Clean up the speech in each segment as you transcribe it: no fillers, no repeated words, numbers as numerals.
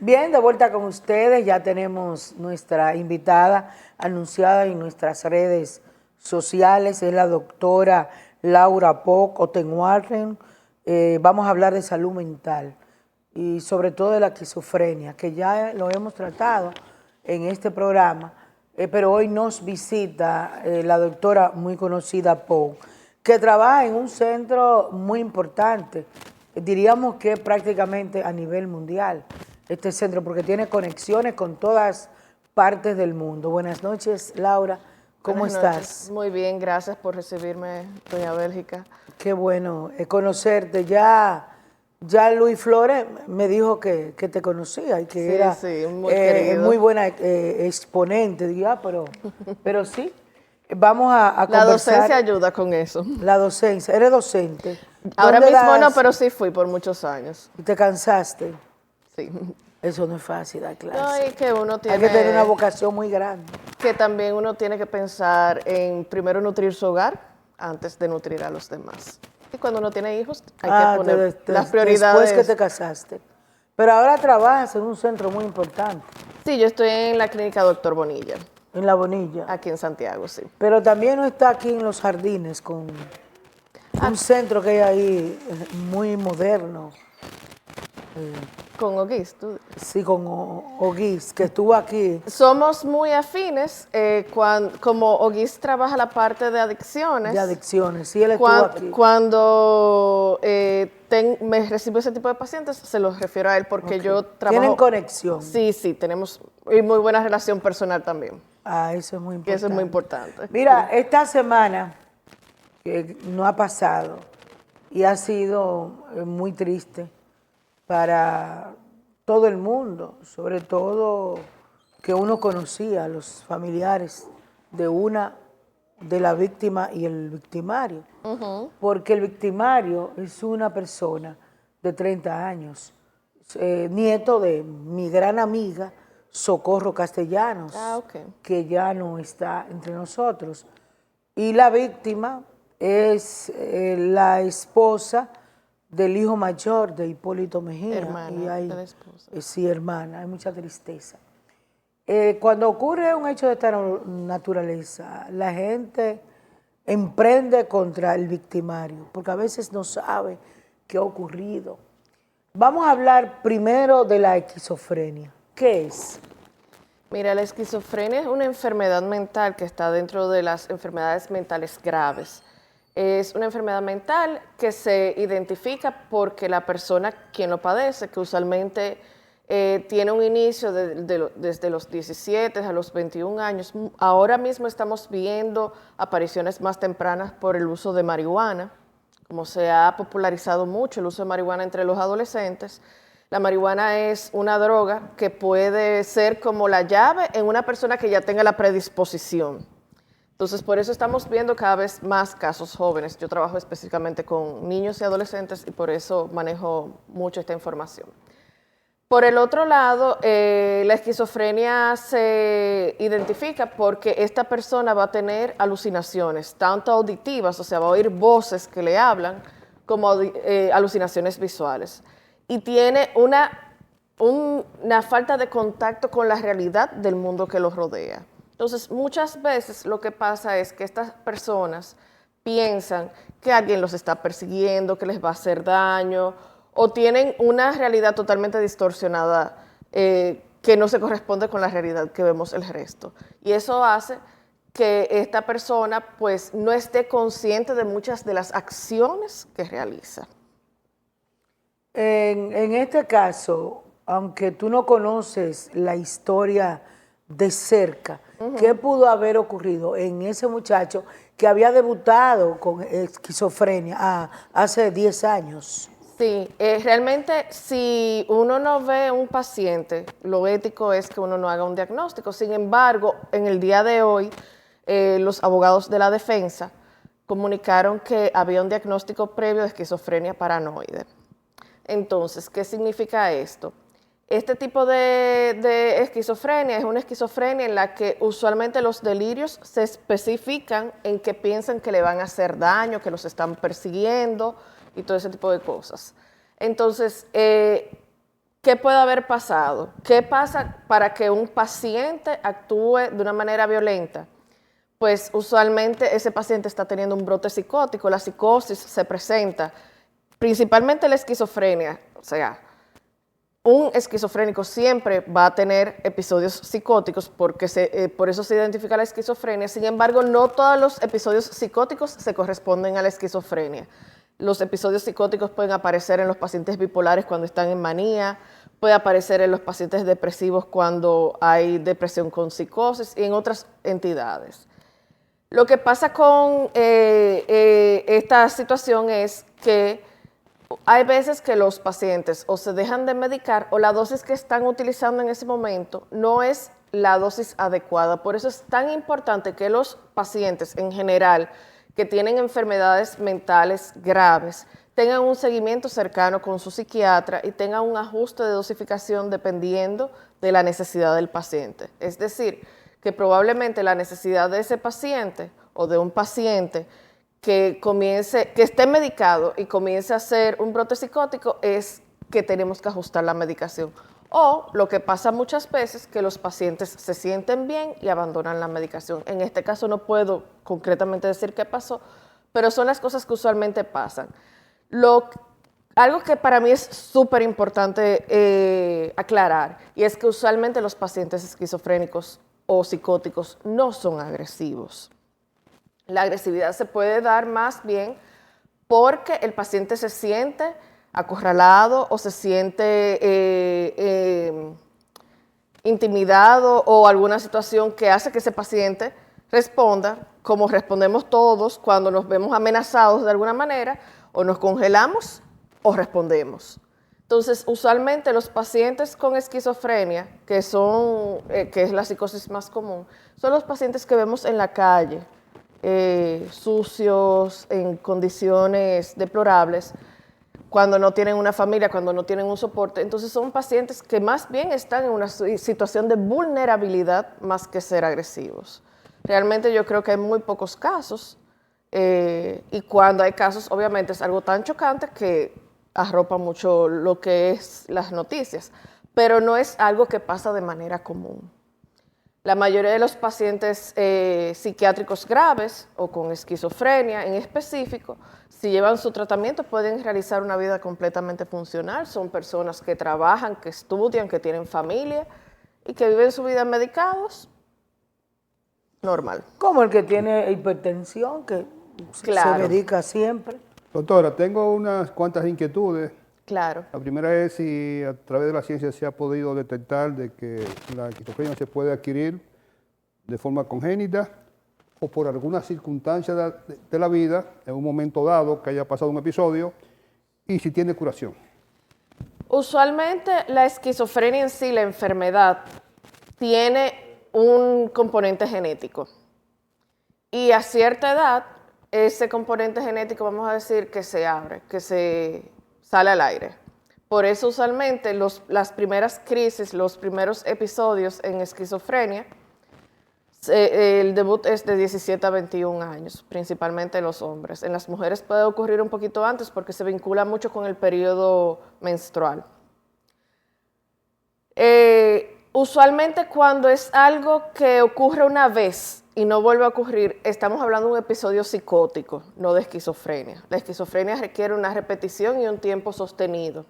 Bien, de vuelta con ustedes. Ya tenemos nuestra invitada anunciada en nuestras redes sociales. Es la doctora Laura Poc Otenwarren. Vamos a hablar de salud mental y sobre todo de la esquizofrenia, que ya lo hemos tratado en este programa, pero hoy nos visita la doctora muy conocida Poc, que trabaja en un centro muy importante, diríamos que prácticamente a nivel mundial, este centro, porque tiene conexiones con todas partes del mundo. Buenas noches, Laura, ¿cómo Buenas estás? noches. Muy bien, gracias por recibirme, doña Bélgica. Qué bueno conocerte. Ya Luis Flores me dijo que te conocía y que Sí, era sí, muy querido. muy buena exponente. Dije, pero sí, vamos a La conversar. docencia ayuda con eso. La docencia, eres docente. Ahora ¿Dónde mismo no, das? pero sí fui por muchos años. ¿Te cansaste? Sí. Eso no es fácil, dar No, clase. y que uno Hay que tener una tiene, vocación muy grande. que también uno tiene que pensar en primero nutrir su hogar antes de nutrir a los demás. Y cuando uno tiene hijos, hay que poner las Después que prioridades. te casaste. Pero ahora trabajas en un centro muy importante, Sí, yo estoy en la clínica Doctor Bonilla, en La Bonilla. aquí en Santiago, sí. Pero también no está aquí en Los Jardines, con un centro que hay ahí muy moderno. Con Oguis, tú. Sí, con Oguis, que estuvo aquí. Somos muy afines, como Oguis trabaja la parte de adicciones. De adicciones, sí, él estuvo aquí. Cuando me recibo ese tipo de pacientes, se los refiero a él porque yo trabajo. ¿Tienen conexión? Sí, sí, tenemos y muy buena relación personal también. Eso es muy importante. Que eso es muy importante. Mira, esta semana que no ha pasado y ha sido muy triste para todo el mundo, sobre todo que uno conocía a los familiares de la víctima y el victimario, porque el victimario es una persona de 30 años, nieto de mi gran amiga Socorro Castellanos, que ya no está entre nosotros, y la víctima es la esposa del hijo mayor de Hipólito Mejía. Hermana de la esposa. Sí, hermana, hay mucha tristeza. Cuando ocurre un hecho de esta naturaleza, la gente emprende contra el victimario, porque a veces no sabe qué ha ocurrido. Vamos a hablar primero de la esquizofrenia. ¿Qué es? Mira, la esquizofrenia es una enfermedad mental que está dentro de las enfermedades mentales graves. Es una enfermedad mental que se identifica porque la persona quien lo padece, que usualmente tiene un inicio desde los 17 a los 21 años, ahora mismo estamos viendo apariciones más tempranas por el uso de marihuana, como se ha popularizado mucho el uso de marihuana entre los adolescentes. La marihuana es una droga que puede ser como la llave en una persona que ya tenga la predisposición. Entonces, por eso estamos viendo cada vez más casos jóvenes. Yo trabajo específicamente con niños y adolescentes y por eso manejo mucho esta información. Por el otro lado, la esquizofrenia se identifica porque esta persona va a tener alucinaciones, tanto auditivas, o sea, va a oír voces que le hablan, como alucinaciones visuales. Y tiene una falta de contacto con la realidad del mundo que los rodea. Entonces, muchas veces lo que pasa es que estas personas piensan que alguien los está persiguiendo, que les va a hacer daño, o tienen una realidad totalmente distorsionada que no se corresponde con la realidad que vemos el resto. Y eso hace que esta persona pues no esté consciente de muchas de las acciones que realiza. En este caso, aunque tú no conoces la historia de cerca, ¿qué pudo haber ocurrido en ese muchacho que había debutado con esquizofrenia hace 10 años? Sí, realmente si uno no ve a un paciente, lo ético es que uno no haga un diagnóstico. Sin embargo, en el día de hoy, los abogados de la defensa comunicaron que había un diagnóstico previo de esquizofrenia paranoide. Entonces, ¿qué significa esto? Este tipo de esquizofrenia es una esquizofrenia en la que usualmente los delirios se especifican en que piensan que le van a hacer daño, que los están persiguiendo y todo ese tipo de cosas. Entonces, ¿qué puede haber pasado? ¿Qué pasa para que un paciente actúe de una manera violenta? Pues usualmente ese paciente está teniendo un brote psicótico, la psicosis se presenta, principalmente la esquizofrenia, o sea, un esquizofrénico siempre va a tener episodios psicóticos porque por eso se identifica la esquizofrenia. Sin embargo, no todos los episodios psicóticos se corresponden a la esquizofrenia. Los episodios psicóticos pueden aparecer en los pacientes bipolares cuando están en manía, puede aparecer en los pacientes depresivos cuando hay depresión con psicosis y en otras entidades. Lo que pasa con esta situación es que hay veces que los pacientes o se dejan de medicar o la dosis que están utilizando en ese momento no es la dosis adecuada. Por eso es tan importante que los pacientes en general que tienen enfermedades mentales graves tengan un seguimiento cercano con su psiquiatra y tengan un ajuste de dosificación dependiendo de la necesidad del paciente. Es decir, que probablemente la necesidad de ese paciente o de un paciente que esté medicado y comience a hacer un brote psicótico es que tenemos que ajustar la medicación. O lo que pasa muchas veces, que los pacientes se sienten bien y abandonan la medicación. En este caso no puedo concretamente decir qué pasó, pero son las cosas que usualmente pasan. Algo que para mí es súper importante aclarar, y es que usualmente los pacientes esquizofrénicos o psicóticos no son agresivos. La agresividad se puede dar más bien porque el paciente se siente acorralado o se siente intimidado o alguna situación que hace que ese paciente responda como respondemos todos cuando nos vemos amenazados de alguna manera, o nos congelamos o respondemos. Entonces, usualmente los pacientes con esquizofrenia, que es la psicosis más común, son los pacientes que vemos en la calle, sucios, en condiciones deplorables, cuando no tienen una familia, cuando no tienen un soporte. Entonces son pacientes que más bien están en una situación de vulnerabilidad más que ser agresivos. Realmente yo creo que hay muy pocos casos y cuando hay casos obviamente es algo tan chocante que arropa mucho lo que es las noticias, pero no es algo que pasa de manera común. La mayoría de los pacientes psiquiátricos graves o con esquizofrenia en específico, si llevan su tratamiento, pueden realizar una vida completamente funcional. Son personas que trabajan, que estudian, que tienen familia y que viven su vida medicados normal. Como el que tiene hipertensión, que Claro. se medica siempre. Doctora, tengo unas cuantas inquietudes. Claro. La primera es si a través de la ciencia se ha podido detectar de que la esquizofrenia se puede adquirir de forma congénita o por alguna circunstancia de la vida, en un momento dado que haya pasado un episodio, y si tiene curación. Usualmente la esquizofrenia en sí, la enfermedad, tiene un componente genético. Y a cierta edad, ese componente genético, vamos a decir, que se abre, que se sale al aire. Por eso usualmente las primeras crisis, los primeros episodios en esquizofrenia, el debut es de 17 a 21 años, principalmente en los hombres. En las mujeres puede ocurrir un poquito antes porque se vincula mucho con el periodo menstrual. Usualmente cuando es algo que ocurre una vez y no vuelve a ocurrir, estamos hablando de un episodio psicótico, no de esquizofrenia. La esquizofrenia requiere una repetición y un tiempo sostenido.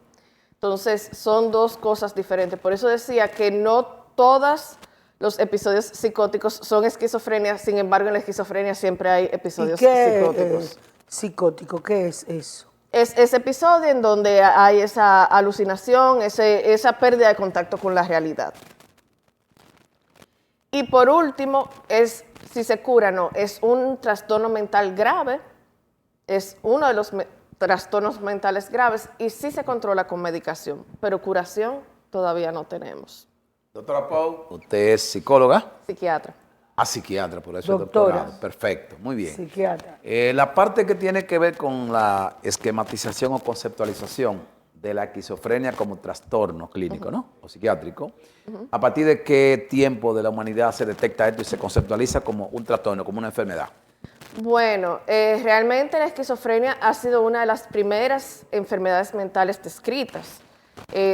Entonces, son dos cosas diferentes. Por eso decía que no todos los episodios psicóticos son esquizofrenia, sin embargo, en la esquizofrenia siempre hay episodios psicóticos. Psicótico, ¿qué es eso? Es ese episodio en donde hay esa alucinación, esa pérdida de contacto con la realidad. Y por último, si se cura, no, es un trastorno mental grave, es uno de los trastornos mentales graves y sí se controla con medicación, pero curación todavía no tenemos. Doctora Pau, usted es psicóloga. Psiquiatra. Psiquiatra, por eso Doctora. es doctorado. Perfecto, muy bien. Psiquiatra. La parte que tiene que ver con la esquematización o conceptualización de la esquizofrenia como trastorno clínico, ¿no? O psiquiátrico. ¿A partir de qué tiempo de la humanidad se detecta esto y se conceptualiza como un trastorno, como una enfermedad? Bueno, realmente la esquizofrenia ha sido una de las primeras enfermedades mentales descritas.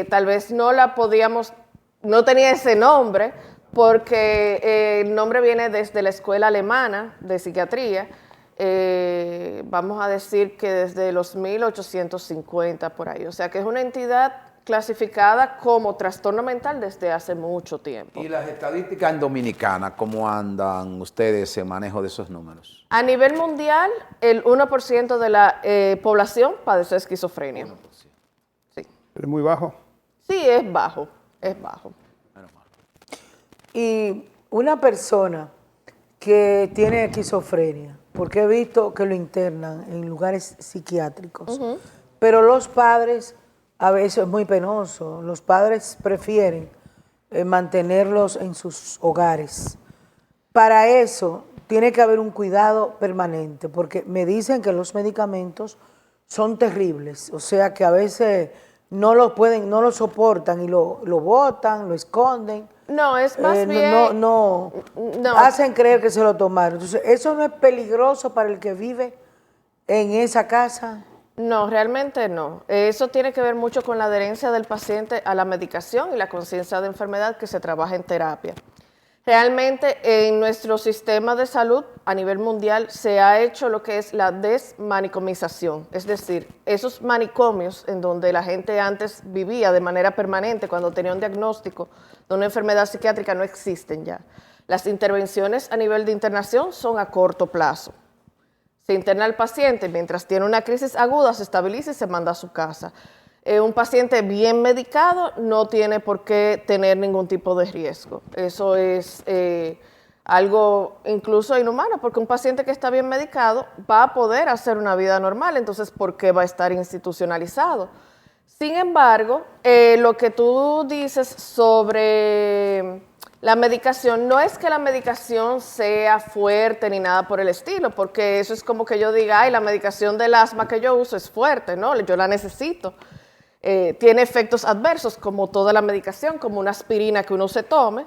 Tal vez no tenía ese nombre, porque el nombre viene desde la escuela alemana de psiquiatría, vamos a decir que desde los 1850 por ahí. O sea que es una entidad clasificada como trastorno mental desde hace mucho tiempo. ¿Y las estadísticas en Dominicana, cómo andan ustedes en manejo de esos números? A nivel mundial, el 1% de la población padece esquizofrenia. 1%. Sí. Es muy bajo. Sí, es bajo, es bajo. Menos mal. Y una persona que tiene esquizofrenia, porque he visto que lo internan en lugares psiquiátricos, pero los padres, a veces es muy penoso, los padres prefieren mantenerlos en sus hogares. Para eso tiene que haber un cuidado permanente, porque me dicen que los medicamentos son terribles, o sea que a veces no lo pueden, no lo soportan y lo botan, lo esconden. No, es más bien... No, hacen creer que se lo tomaron. Entonces, ¿eso no es peligroso para el que vive en esa casa? No, realmente no. Eso tiene que ver mucho con la adherencia del paciente a la medicación y la conciencia de enfermedad que se trabaja en terapia. Realmente en nuestro sistema de salud a nivel mundial se ha hecho lo que es la desmanicomización, es decir, esos manicomios en donde la gente antes vivía de manera permanente cuando tenía un diagnóstico de una enfermedad psiquiátrica no existen ya. Las intervenciones a nivel de internación son a corto plazo. Se interna al paciente, mientras tiene una crisis aguda, se estabiliza y se manda a su casa. Un paciente bien medicado no tiene por qué tener ningún tipo de riesgo. Eso es algo incluso inhumano, porque un paciente que está bien medicado va a poder hacer una vida normal, entonces ¿por qué va a estar institucionalizado? Sin embargo, lo que tú dices sobre la medicación, no es que la medicación sea fuerte ni nada por el estilo, porque eso es como que yo diga, ay, la medicación del asma que yo uso es fuerte, ¿no? Yo la necesito. Tiene efectos adversos, como toda la medicación, como una aspirina que uno se tome.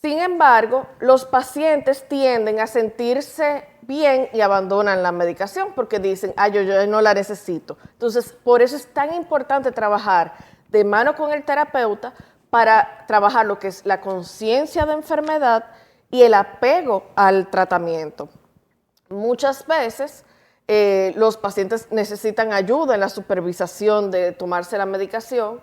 Sin embargo, los pacientes tienden a sentirse bien y abandonan la medicación porque dicen, yo no la necesito. Entonces, por eso es tan importante trabajar de mano con el terapeuta para trabajar lo que es la conciencia de enfermedad y el apego al tratamiento. Muchas veces los pacientes necesitan ayuda en la supervisación de tomarse la medicación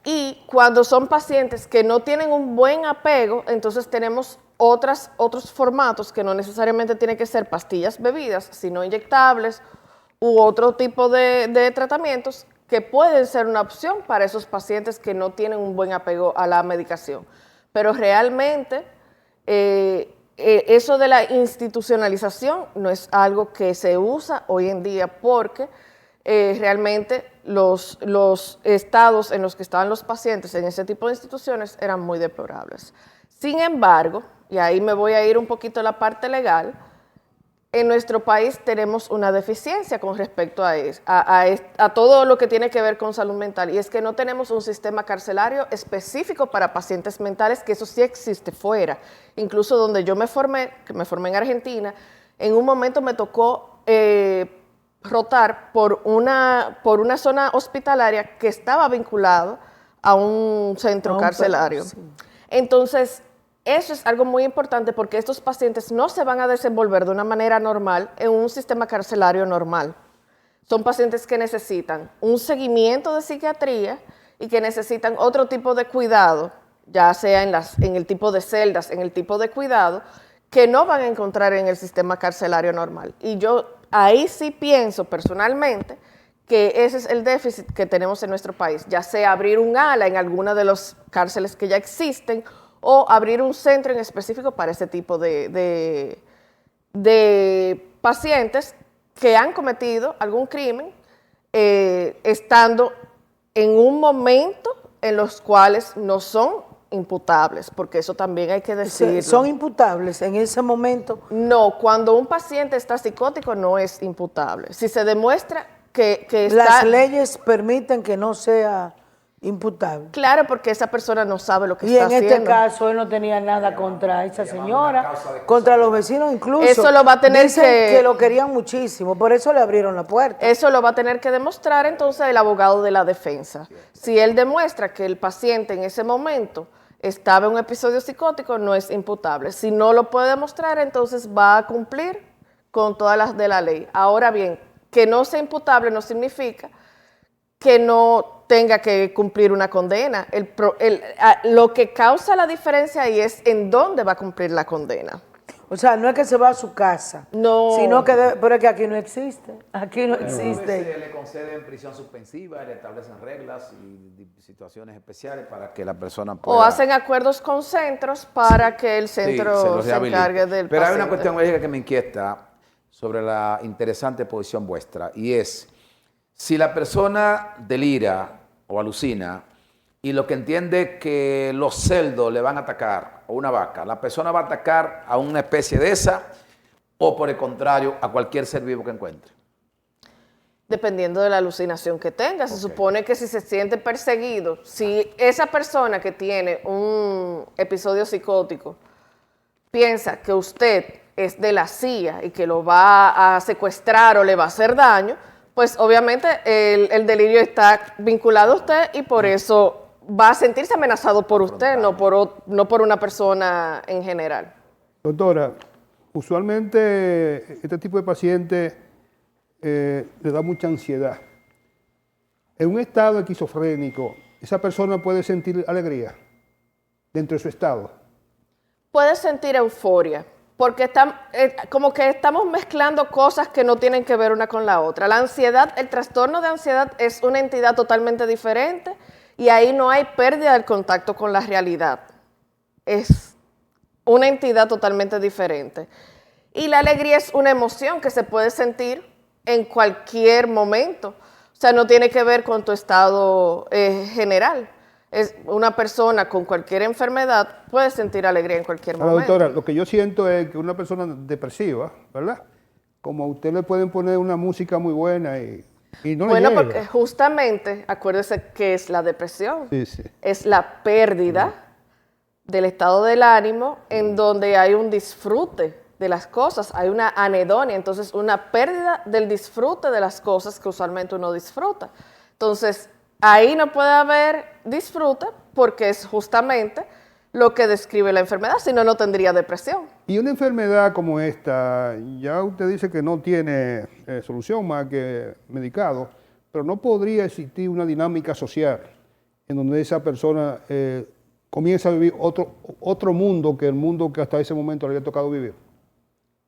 y cuando son pacientes que no tienen un buen apego, entonces tenemos otros formatos que no necesariamente tienen que ser pastillas bebidas, sino inyectables u otro tipo de tratamientos que pueden ser una opción para esos pacientes que no tienen un buen apego a la medicación. Pero realmente eso de la institucionalización no es algo que se usa hoy en día porque realmente los estados en los que estaban los pacientes en ese tipo de instituciones eran muy deplorables. Sin embargo, y ahí me voy a ir un poquito a la parte legal, en nuestro país tenemos una deficiencia con respecto a todo lo que tiene que ver con salud mental, y es que no tenemos un sistema carcelario específico para pacientes mentales, que eso sí existe fuera. Incluso donde yo me formé en Argentina, en un momento me tocó rotar por una zona hospitalaria que estaba vinculado a un centro carcelario. Sí. Entonces, eso es algo muy importante porque estos pacientes no se van a desenvolver de una manera normal en un sistema carcelario normal. Son pacientes que necesitan un seguimiento de psiquiatría y que necesitan otro tipo de cuidado, ya sea en el tipo de celdas, en el tipo de cuidado, que no van a encontrar en el sistema carcelario normal. Y yo ahí sí pienso personalmente que ese es el déficit que tenemos en nuestro país, ya sea abrir un ala en alguna de las cárceles que ya existen o abrir un centro en específico para ese tipo de pacientes que han cometido algún crimen estando en un momento en los cuales no son imputables, porque eso también hay que decirlo. ¿Son imputables en ese momento? No, cuando un paciente está psicótico no es imputable. Si se demuestra que está... Las leyes permiten que no sea imputable. Claro, porque esa persona no sabe lo que Y está en este haciendo. caso él no tenía nada contra esa señora, contra los vecinos incluso. Eso lo va a tener Dicen que lo querían muchísimo, por eso le abrieron la puerta. Eso lo va a tener que demostrar entonces el abogado de la defensa. Si él demuestra que el paciente en ese momento estaba en un episodio psicótico, no es imputable. Si no lo puede demostrar, entonces va a cumplir con todas las de la ley. Ahora bien, que no sea imputable no significa que no tenga que cumplir una condena. Lo que causa la diferencia ahí es en dónde va a cumplir la condena. O sea, no es que se va a su casa, No. sino que pero es que aquí no existe, aquí no existe. Se le conceden prisión suspensiva, le establecen reglas y situaciones especiales para que la persona pueda... O hacen acuerdos con centros para que el centro los se rehabilite. encargue del Pero hay paciente. una cuestión médica que me inquieta sobre la interesante posición vuestra, y es, si la persona delira o alucina y lo que entiende que los cerdos le van a atacar, o una vaca, ¿la persona va a atacar a una especie de esa o por el contrario a cualquier ser vivo que encuentre? Dependiendo de la alucinación que tenga. Se supone que si se siente perseguido, si esa persona que tiene un episodio psicótico piensa que usted es de la CIA y que lo va a secuestrar o le va a hacer daño, pues obviamente el delirio está vinculado a usted y por eso va a sentirse amenazado por usted, no por una persona en general. Doctora, usualmente este tipo de pacientes le da mucha ansiedad. En un estado esquizofrénico, esa persona puede sentir alegría dentro de su estado. Puede sentir euforia, porque como que estamos mezclando cosas que no tienen que ver una con la otra. La ansiedad, el trastorno de ansiedad es una entidad totalmente diferente y ahí no hay pérdida del contacto con la realidad. Es una entidad totalmente diferente. Y la alegría es una emoción que se puede sentir en cualquier momento. O sea, no tiene que ver con tu estado general. Es una persona con cualquier enfermedad puede sentir alegría en cualquier Ahora, momento. doctora, lo que yo siento es que una persona depresiva, ¿verdad? Como a usted le pueden poner una música muy buena y no le Bueno, llega. porque justamente, acuérdese que es la depresión. Sí, sí. Es la pérdida del estado del ánimo en donde hay un disfrute de las cosas, hay una anedonia, entonces una pérdida del disfrute de las cosas que usualmente uno disfruta. Entonces, ahí no puede haber disfrute porque es justamente lo que describe la enfermedad, si no, no tendría depresión. Y una enfermedad como esta, ya usted dice que no tiene solución más que medicado, pero no podría existir una dinámica social en donde esa persona comienza a vivir otro mundo que el mundo que hasta ese momento le había tocado vivir.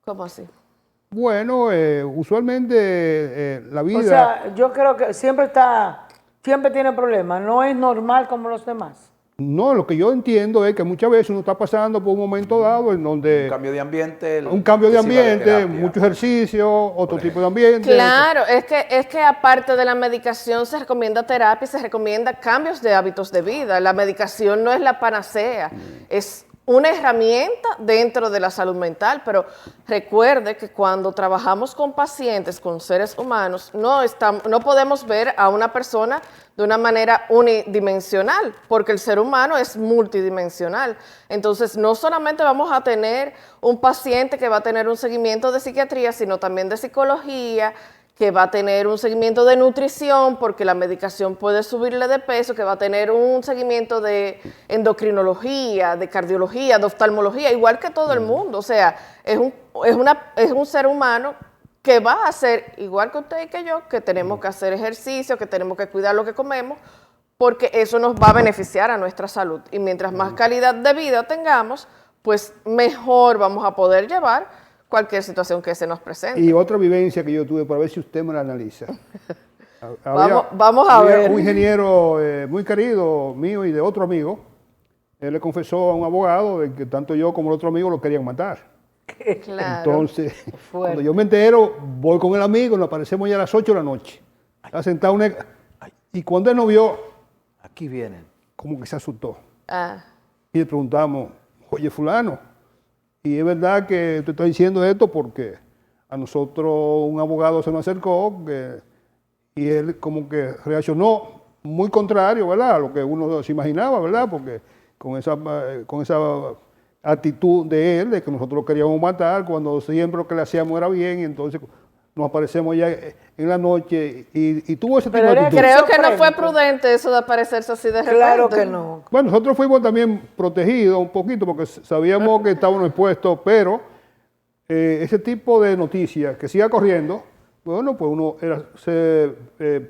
¿Cómo así? Bueno, usualmente la vida... O sea, yo creo que siempre tiene problemas, no es normal como los demás. No, lo que yo entiendo es que muchas veces uno está pasando por un momento dado en donde... Un cambio de ambiente. Un cambio de que sirva ambiente, terapia. mucho ejercicio, otro tipo de ambiente. Claro, es que aparte de la medicación se recomienda terapia, se recomienda cambios de hábitos de vida. La medicación no es la panacea, es una herramienta dentro de la salud mental, pero recuerde que cuando trabajamos con pacientes, con seres humanos, no podemos ver a una persona de una manera unidimensional, porque el ser humano es multidimensional. Entonces, no solamente vamos a tener un paciente que va a tener un seguimiento de psiquiatría, sino también de psicología, que va a tener un seguimiento de nutrición, porque la medicación puede subirle de peso, que va a tener un seguimiento de endocrinología, de cardiología, de oftalmología, igual que todo el mundo. O sea, es un ser humano que va a ser, igual que usted y que yo, que tenemos que hacer ejercicio, que tenemos que cuidar lo que comemos, porque eso nos va a beneficiar a nuestra salud. Y mientras más calidad de vida tengamos, pues mejor vamos a poder llevar cualquier situación que se nos presente. Y otra vivencia que yo tuve, para ver si usted me la analiza. Vamos a Había ver. un ingeniero muy querido mío y de otro amigo. Él le confesó a un abogado de que tanto yo como el otro amigo lo querían matar. Claro. Entonces, cuando yo me entero, voy con el amigo, nos aparecemos ya a las 8 de la noche. Está sentado y cuando él nos vio, Aquí vienen. como que se asustó. Ah, Y le preguntamos, oye, fulano, y es verdad que te estoy diciendo esto porque a nosotros un abogado se nos acercó y él como que reaccionó muy contrario, ¿verdad? A lo que uno se imaginaba, ¿verdad? Porque con esa actitud de él, de que nosotros lo queríamos matar, cuando siempre lo que le hacíamos era bien, y entonces nos aparecemos ya en la noche y tuvo ese tipo Pero de era actitud. Creo que no fue Esquizofrénico. prudente eso de aparecerse así de repente. Claro que no. Bueno, nosotros fuimos también protegidos un poquito porque sabíamos que estábamos expuestos, pero ese tipo de noticias que siga corriendo, bueno, pues uno era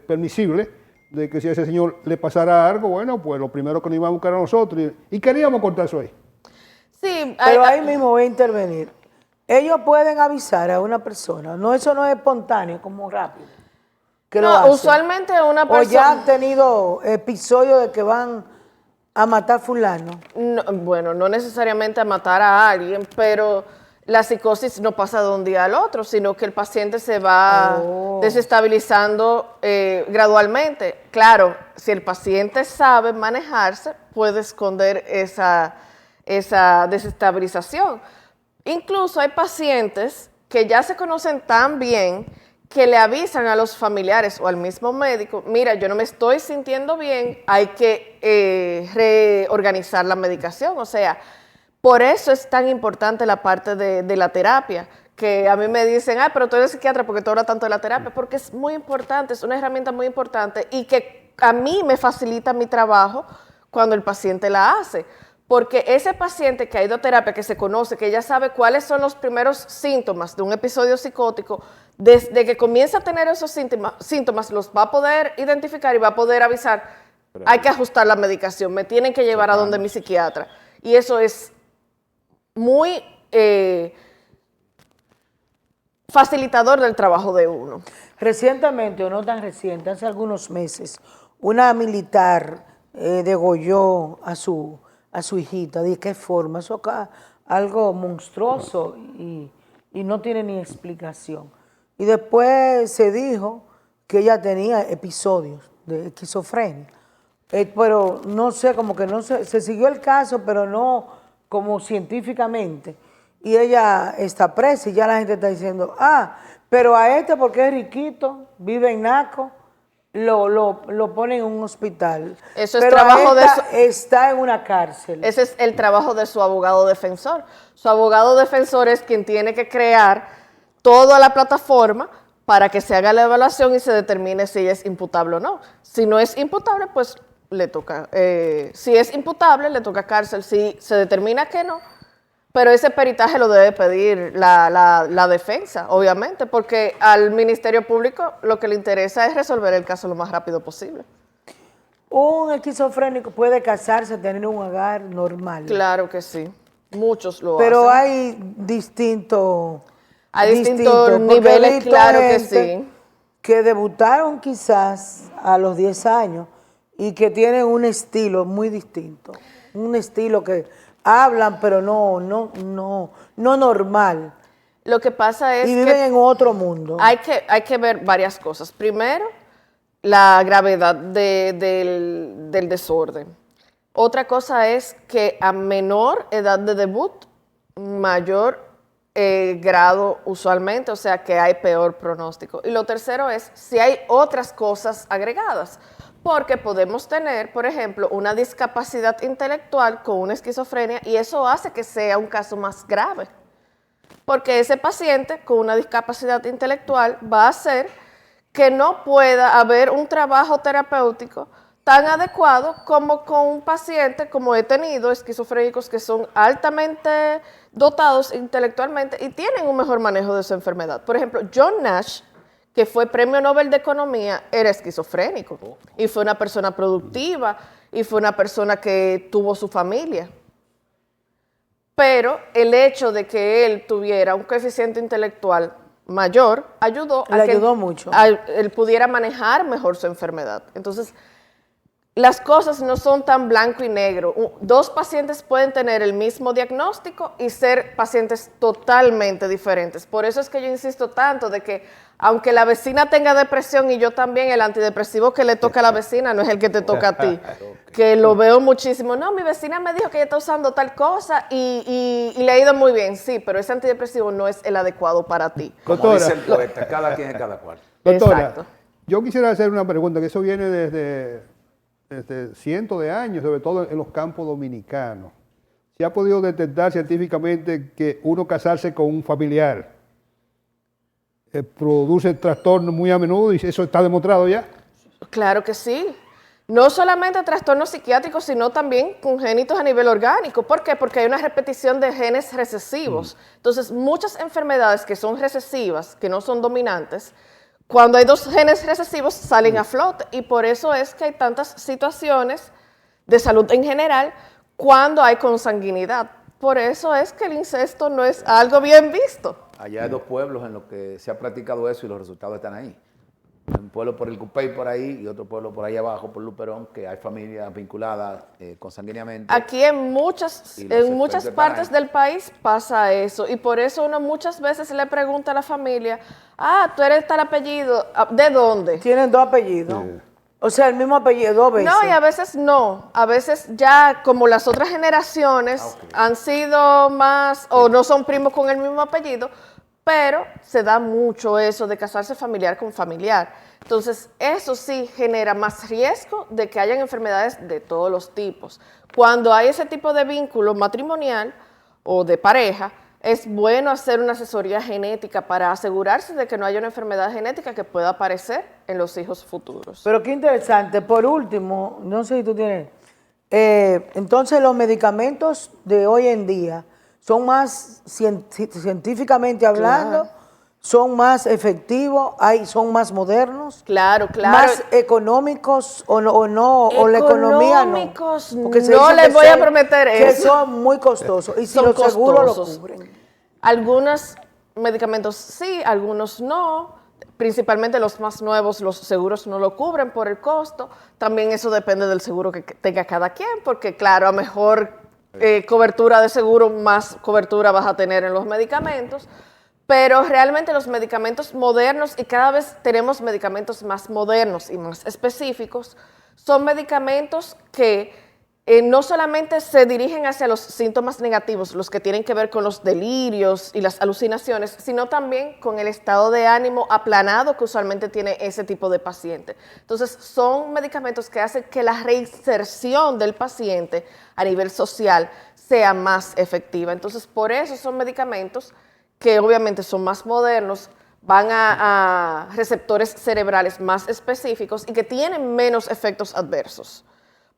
permisible de que si a ese señor le pasara algo, bueno, pues lo primero que nos iba a buscar a nosotros y queríamos cortar eso ahí. Sí, Pero ahí mismo voy a intervenir. Ellos pueden avisar a una persona. No, eso no es espontáneo, como rápido. Que lo no, hacen. usualmente una O ya han persona... tenido episodios de que van a matar fulano. No, bueno, no necesariamente a matar a alguien, pero la psicosis no pasa de un día al otro, sino que el paciente se va desestabilizando gradualmente. Claro, si el paciente sabe manejarse, puede esconder esa desestabilización. Incluso hay pacientes que ya se conocen tan bien que le avisan a los familiares o al mismo médico, mira, yo no me estoy sintiendo bien, hay que reorganizar la medicación. O sea, por eso es tan importante la parte de la terapia, que a mí me dicen, pero tú eres psiquiatra porque tú hablas tanto de la terapia, porque es muy importante, es una herramienta muy importante y que a mí me facilita mi trabajo cuando el paciente la hace. Porque ese paciente que ha ido a terapia, que se conoce, que ya sabe cuáles son los primeros síntomas de un episodio psicótico, desde que comienza a tener esos síntomas los va a poder identificar y va a poder avisar, hay que ajustar la medicación, me tienen que llevar a donde mi psiquiatra. Y eso es muy facilitador del trabajo de uno. Recientemente, o no tan reciente, hace algunos meses, una militar degolló a su hijita. ¿De qué forma? Eso acá, algo monstruoso y no tiene ni explicación. Y después se dijo que ella tenía episodios de esquizofrenia. Pero no sé, como que no se siguió el caso, pero no como científicamente. Y ella está presa y ya la gente está diciendo, pero a este porque es riquito, vive en Naco, lo ponen en un hospital. Eso es pero trabajo a esta está en una cárcel. Ese es el trabajo de su abogado defensor. Su abogado defensor es quien tiene que crear toda la plataforma para que se haga la evaluación y se determine si ella es imputable o no. Si no es imputable, pues le toca. Si es imputable, le toca cárcel. Si se determina que no, pero ese peritaje lo debe pedir la defensa, obviamente, porque al Ministerio Público lo que le interesa es resolver el caso lo más rápido posible. Un esquizofrénico puede casarse, tener un hogar normal. Claro que sí, muchos lo pero hacen. hay distintos Niveles, porque he visto claro que gente sí. que debutaron quizás a los 10 años y que tienen un estilo muy distinto. Un estilo que hablan, pero no normal. Lo que pasa es Y viven en otro mundo. hay que ver varias cosas. Primero, la gravedad del desorden. Otra cosa es que a menor edad de debut, mayor grado usualmente, o sea que hay peor pronóstico. Y lo tercero es si hay otras cosas agregadas, porque podemos tener, por ejemplo, una discapacidad intelectual con una esquizofrenia y eso hace que sea un caso más grave, porque ese paciente con una discapacidad intelectual va a hacer que no pueda haber un trabajo terapéutico tan adecuado como con un paciente, como he tenido esquizofrénicos que son altamente dotados intelectualmente y tienen un mejor manejo de su enfermedad. Por ejemplo, John Nash, que fue Premio Nobel de Economía, era esquizofrénico y fue una persona productiva y fue una persona que tuvo su familia. Pero el hecho de que él tuviera un coeficiente intelectual mayor ayudó a que mucho. él pudiera manejar mejor su enfermedad. Entonces, las cosas no son tan blanco y negro. Dos pacientes pueden tener el mismo diagnóstico y ser pacientes totalmente diferentes. Por eso es que yo insisto tanto de que aunque la vecina tenga depresión y yo también, el antidepresivo que le toca a la vecina no es el que te toca a ti. Que lo veo muchísimo. No, mi vecina me dijo que ella está usando tal cosa y le ha ido muy bien. Sí, pero ese antidepresivo no es el adecuado para ti. Como dice el poeta, cada quien es cada cual. Doctora, Exacto. yo quisiera hacer una pregunta, que eso viene desde cientos de años, sobre todo en los campos dominicanos. Se ha podido detectar científicamente que uno casarse con un familiar produce trastornos muy a menudo y eso está demostrado ya. Claro que sí. No solamente trastornos psiquiátricos, sino también congénitos a nivel orgánico. ¿Por qué? Porque hay una repetición de genes recesivos. Entonces, muchas enfermedades que son recesivas, que no son dominantes, cuando hay dos genes recesivos salen a flote. Y por eso es que hay tantas situaciones de salud en general cuando hay consanguinidad. Por eso es que el incesto no es algo bien visto. Allá hay dos pueblos en los que se ha practicado eso y los resultados están ahí. Un pueblo por el Cupey por ahí y otro pueblo por ahí abajo, por Luperón, que hay familias vinculadas consanguíneamente. Aquí en muchas partes del país pasa eso y por eso uno muchas veces le pregunta a la familia, tú eres tal apellido, ¿de dónde? Tienen dos apellidos. Sí. O sea, el mismo apellido dos veces. No, y a veces no. A veces ya como las otras generaciones han sido más o no son primos con el mismo apellido, pero se da mucho eso de casarse familiar con familiar. Entonces, eso sí genera más riesgo de que hayan enfermedades de todos los tipos. Cuando hay ese tipo de vínculo matrimonial o de pareja, es bueno hacer una asesoría genética para asegurarse de que no haya una enfermedad genética que pueda aparecer en los hijos futuros. Pero qué interesante. Por último, no sé si tú tienes... entonces, los medicamentos de hoy en día son más científicamente hablando, son más efectivos, son más modernos, claro, más económicos o la economía no. Porque no les voy a prometer que eso. Que son muy costosos y si los seguros lo cubren. Algunos medicamentos sí, algunos no. Principalmente los más nuevos, los seguros no lo cubren por el costo. También eso depende del seguro que tenga cada quien, porque claro, a mejor cobertura de seguro, más cobertura vas a tener en los medicamentos, pero realmente los medicamentos modernos, y cada vez tenemos medicamentos más modernos y más específicos, son medicamentos que no solamente se dirigen hacia los síntomas negativos, los que tienen que ver con los delirios y las alucinaciones, sino también con el estado de ánimo aplanado que usualmente tiene ese tipo de paciente. Entonces, son medicamentos que hacen que la reinserción del paciente a nivel social sea más efectiva. Entonces, por eso son medicamentos que obviamente son más modernos, van a receptores cerebrales más específicos y que tienen menos efectos adversos.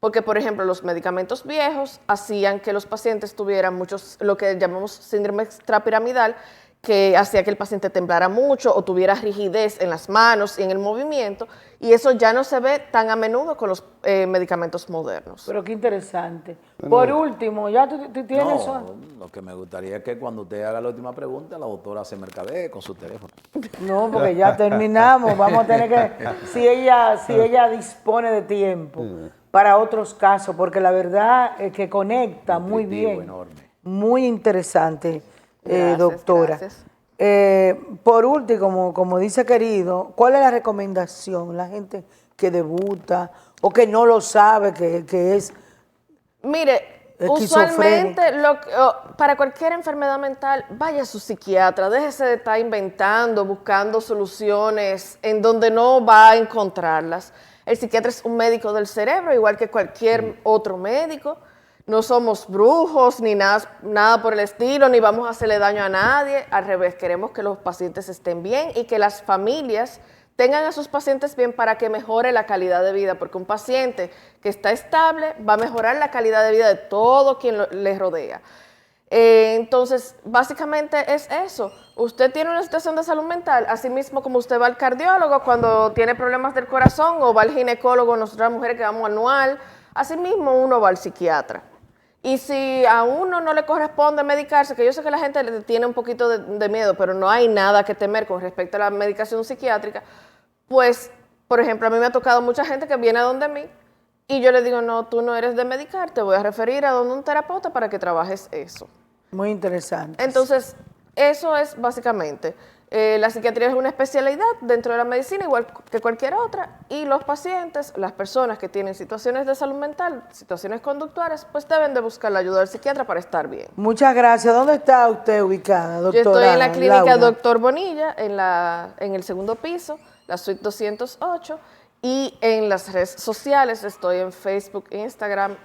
Porque, por ejemplo, los medicamentos viejos hacían que los pacientes tuvieran muchos, lo que llamamos síndrome extrapiramidal, que hacía que el paciente temblara mucho o tuviera rigidez en las manos y en el movimiento, y eso ya no se ve tan a menudo con los medicamentos modernos. Pero qué interesante. Por último, ¿ya tú tienes eso? Lo que me gustaría es que cuando usted haga la última pregunta, la doctora se mercadee con su teléfono. No, porque ya terminamos. Vamos a tener que, si ella dispone de tiempo para otros casos, porque la verdad es que conecta muy bien. Enorme. Muy interesante. Gracias, doctora. Gracias. Por último, como dice querido, ¿cuál es la recomendación? La gente que debuta o que no lo sabe, que es... Mire, usualmente para cualquier enfermedad mental, vaya a su psiquiatra, déjese de estar inventando, buscando soluciones en donde no va a encontrarlas. El psiquiatra es un médico del cerebro, igual que cualquier otro médico. No somos brujos ni nada por el estilo, ni vamos a hacerle daño a nadie. Al revés, queremos que los pacientes estén bien y que las familias tengan a sus pacientes bien para que mejore la calidad de vida, porque un paciente que está estable va a mejorar la calidad de vida de todo quien le rodea. Entonces, básicamente es eso. Usted tiene una situación de salud mental, así mismo como usted va al cardiólogo cuando tiene problemas del corazón o va al ginecólogo, nosotras mujeres que vamos anual, así mismo uno va al psiquiatra. Y si a uno no le corresponde medicarse, que yo sé que la gente le tiene un poquito de miedo, pero no hay nada que temer con respecto a la medicación psiquiátrica, pues, por ejemplo, a mí me ha tocado mucha gente que viene a donde mí y yo le digo, no, tú no eres de medicar, te voy a referir a donde un terapeuta para que trabajes eso. Muy interesante. Entonces, eso es básicamente. La psiquiatría es una especialidad dentro de la medicina, igual que cualquier otra, y los pacientes, las personas que tienen situaciones de salud mental, situaciones conductuales, pues deben de buscar la ayuda del psiquiatra para estar bien. Muchas gracias. ¿Dónde está usted ubicada, doctora? Yo estoy en la clínica Laura Doctor Bonilla, en el segundo piso, la suite 208, Y en las redes sociales estoy en Facebook, Instagram,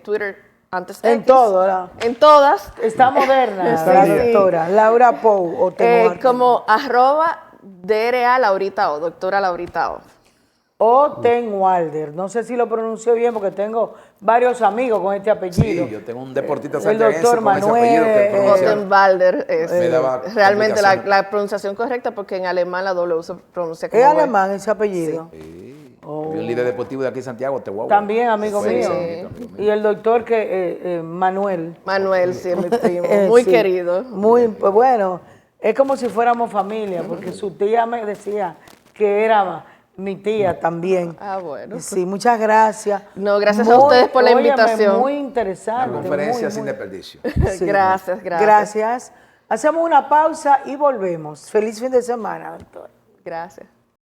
Twitter, antes En X. todo, ¿verdad? En todas. Está moderna Sí. la doctora Laura Pou. O tengo Como @DRA Laurita O, doctora Laurita O. O Ten Walder. No sé si lo pronuncio bien porque tengo varios amigos con este apellido. Sí, yo tengo un deportista El santiaguense doctor con ese Manuel, apellido que pronuncia. Ottenbalder es Me daba realmente complicaciones. la pronunciación correcta porque en alemán la W se pronuncia como ¿Es V. alemán ese apellido? Sí. Vi un líder deportivo de aquí en Santiago, Tehuahua. También amigo Fue mío. amigo mío. Y el doctor Manuel. Manuel, sí, es mi primo, muy Sí, querido. Muy, pues bueno, es como si fuéramos familia, porque su tía me decía que era mi tía también. Ah, bueno. Sí, muchas gracias. No, gracias a ustedes por la óyeme, invitación. Muy interesante. Una conferencia muy, sin muy- desperdicio. Sí. Gracias, gracias. Gracias. Hacemos una pausa y volvemos. Feliz fin de semana, doctor. Gracias.